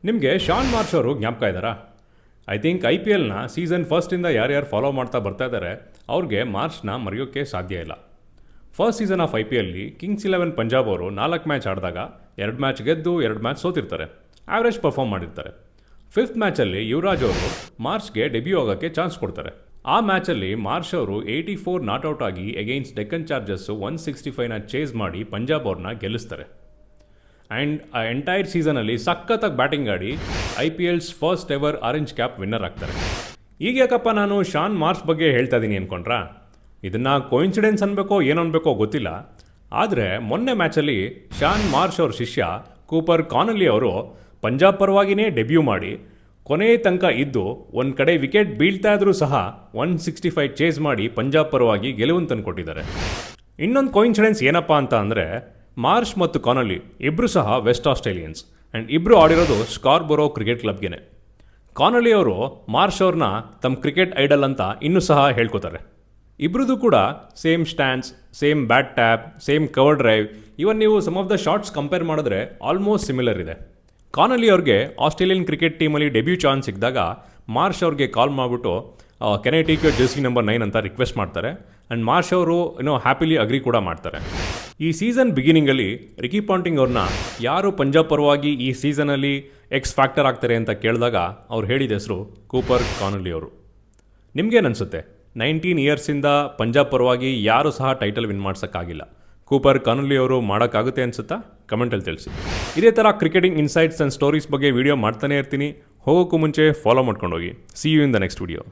ನಿಮಗೆ ಶಾನ್ ಮಾರ್ಷ್ ಅವರು ಜ್ಞಾಪಕ ಇದ್ದಾರಾ? ಐ ಥಿಂಕ್ IPLನ ಸೀಸನ್ ಫಸ್ಟಿಂದ ಯಾರ್ಯಾರು ಫಾಲೋ ಮಾಡ್ತಾ ಬರ್ತಾ ಇದ್ದಾರೆ ಅವ್ರಿಗೆ ಮಾರ್ಚ್ನ ಮರೆಯೋಕ್ಕೆ ಸಾಧ್ಯ ಇಲ್ಲ. ಫಸ್ಟ್ ಸೀಸನ್ ಆಫ್ IPLಲಿ ಕಿಂಗ್ಸ್ 11 ಪಂಜಾಬ್ ಅವರು 4 ಮ್ಯಾಚ್ ಆಡಿದಾಗ 2 ಮ್ಯಾಚ್ ಗೆದ್ದು 2 ಮ್ಯಾಚ್ ಸೋತಿರ್ತಾರೆ. ಆವ್ರೇಜ್ ಪರ್ಫಾರ್ಮ್ ಮಾಡಿರ್ತಾರೆ. 5th ಮ್ಯಾಚಲ್ಲಿ ಯುವರಾಜ್ ಅವರು ಮಾರ್ಚ್ಗೆ ಡೆಬ್ಯೂ ಆಗೋಕ್ಕೆ ಚಾನ್ಸ್ ಕೊಡ್ತಾರೆ. ಆ ಮ್ಯಾಚಲ್ಲಿ ಮಾರ್ಷ್ ಅವರು 84 ನಾಟ್ಔಟ್ ಆಗಿ ಅಗೇನ್ಸ್ಟ್ ಡೆಕ್ಕನ್ ಚಾರ್ಜರ್ಸು 165ನ ಚೇಸ್ ಮಾಡಿ ಪಂಜಾಬ್ ಅವ್ರನ್ನ ಗೆಲ್ಲಿಸ್ತಾರೆ. ಆ್ಯಂಡ್ ಆ ಎಂಟೈರ್ ಸೀಸನಲ್ಲಿ ಸಖತ್ತಾಗಿ ಬ್ಯಾಟಿಂಗ್ ಆಡಿ IPL's first ever orange cap winner ಆಗ್ತಾರೆ. ಈಗ ಯಾಕಪ್ಪ ನಾನು ಶಾನ್ ಮಾರ್ಷ್ ಬಗ್ಗೆ ಹೇಳ್ತಾ ಇದ್ದೀನಿ ಅಂದ್ಕೊಂಡ್ರಾ? ಇದನ್ನು ಕೋಇನ್ಸಿಡೆನ್ಸ್ ಅನ್ಬೇಕೋ ಏನು ಅನ್ಬೇಕೋ ಗೊತ್ತಿಲ್ಲ. ಆದರೆ ಮೊನ್ನೆ ಮ್ಯಾಚಲ್ಲಿ ಶಾನ್ ಮಾರ್ಷ್ ಅವ್ರ ಶಿಷ್ಯ ಕೂಪರ್ ಕಾನಲಿ ಅವರು ಪಂಜಾಬ್ ಪರವಾಗಿಯೇ ಡೆಬ್ಯೂ ಮಾಡಿ ಕೊನೆ ತನಕ ಇದ್ದು ಒಂದು ಕಡೆ ವಿಕೆಟ್ ಬೀಳ್ತಾ ಇದ್ರೂ ಸಹ 165 ಚೇಸ್ ಮಾಡಿ ಪಂಜಾಬ್ ಪರವಾಗಿ ಗೆಲುವನ್ನು ತಂದುಕೊಟ್ಟಿದ್ದಾರೆ. ಇನ್ನೊಂದು ಕೋಇನ್ಸಿಡೆನ್ಸ್ ಏನಪ್ಪ ಅಂತ ಅಂದರೆ, ಮಾರ್ಷ್ ಮತ್ತು ಕಾನಲಿ ಇಬ್ಬರು ಸಹ ವೆಸ್ಟ್ ಆಸ್ಟ್ರೇಲಿಯನ್ಸ್ ಆ್ಯಂಡ್ ಇಬ್ಬರು ಆಡಿರೋದು ಸ್ಕಾರ್ಬೊರೋ ಕ್ರಿಕೆಟ್ ಕ್ಲಬ್ಗೆ. ಕಾನಲಿ ಅವರು ಮಾರ್ಷ್ ಅವ್ರನ್ನ ತಮ್ಮ ಕ್ರಿಕೆಟ್ ಐಡಲ್ ಅಂತ ಇನ್ನೂ ಸಹ ಹೇಳ್ಕೊತಾರೆ. ಇಬ್ಬರದು ಕೂಡ same stance, same bat tap, same cover drive, even ನೀವು some of the shots compare ಮಾಡಿದ್ರೆ ಆಲ್ಮೋಸ್ಟ್ ಸಿಮಿಲರ್ ಇದೆ. ಕಾನಲಿ ಅವ್ರಿಗೆ ಆಸ್ಟ್ರೇಲಿಯನ್ ಕ್ರಿಕೆಟ್ ಟೀಮಲ್ಲಿ ಡೆಬ್ಯೂ ಚಾನ್ಸ್ ಸಿಕ್ಕಿದಾಗ ಮಾರ್ಷ್ ಅವ್ರಿಗೆ ಕಾಲ್ ಮಾಡಿಬಿಟ್ಟು can I take your jersey number 9 ಅಂತ ರಿಕ್ವೆಸ್ಟ್ ಮಾಡ್ತಾರೆ. ಆ್ಯಂಡ್ ಮಾರ್ಷ್ ಅವರು ಹ್ಯಾಪಿಲಿ ಅಗ್ರಿ ಕೂಡ ಮಾಡ್ತಾರೆ. ಈ ಸೀಸನ್ ಬಿಗಿನಿಂಗಲ್ಲಿ ರಿಕಿ ಪಾಂಟಿಂಗ್ ಅವ್ರನ್ನ ಯಾರು ಪಂಜಾಬ್ ಪರವಾಗಿ ಈ ಸೀಸನಲ್ಲಿ ಎಕ್ಸ್ ಫ್ಯಾಕ್ಟರ್ ಆಗ್ತಾರೆ ಅಂತ ಕೇಳಿದಾಗ ಅವ್ರು ಹೇಳಿದ ಹೆಸರು ಕೂಪರ್ ಕಾನಲಿ ಅವರು. ನಿಮ್ಗೇನನ್ಸುತ್ತೆ? 19 ಇಯರ್ಸಿಂದ ಪಂಜಾಬ್ ಪರವಾಗಿ ಯಾರೂ ಸಹ ಟೈಟಲ್ ವಿನ್ ಮಾಡ್ಸೋಕ್ಕಾಗಿಲ್ಲ. ಕೂಪರ್ ಕಾನಲಿ ಅವರು ಮಾಡೋಕ್ಕಾಗುತ್ತೆ ಅನ್ಸುತ್ತಾ? ಕಮೆಂಟಲ್ಲಿ ತಿಳಿಸಿ. ಇದೇ ಥರ ಕ್ರಿಕೆಟಿಂಗ್ ಇನ್ಸೈಟ್ಸ್ ಆ್ಯಂಡ್ ಸ್ಟೋರೀಸ್ ಬಗ್ಗೆ ವೀಡಿಯೋ ಮಾಡ್ತಾನೆ ಇರ್ತೀನಿ. ಹೋಗೋಕ್ಕೂ ಮುಂಚೆ ಫಾಲೋ ಮಾಡ್ಕೊಂಡು ಹೋಗಿ. See you in the next video.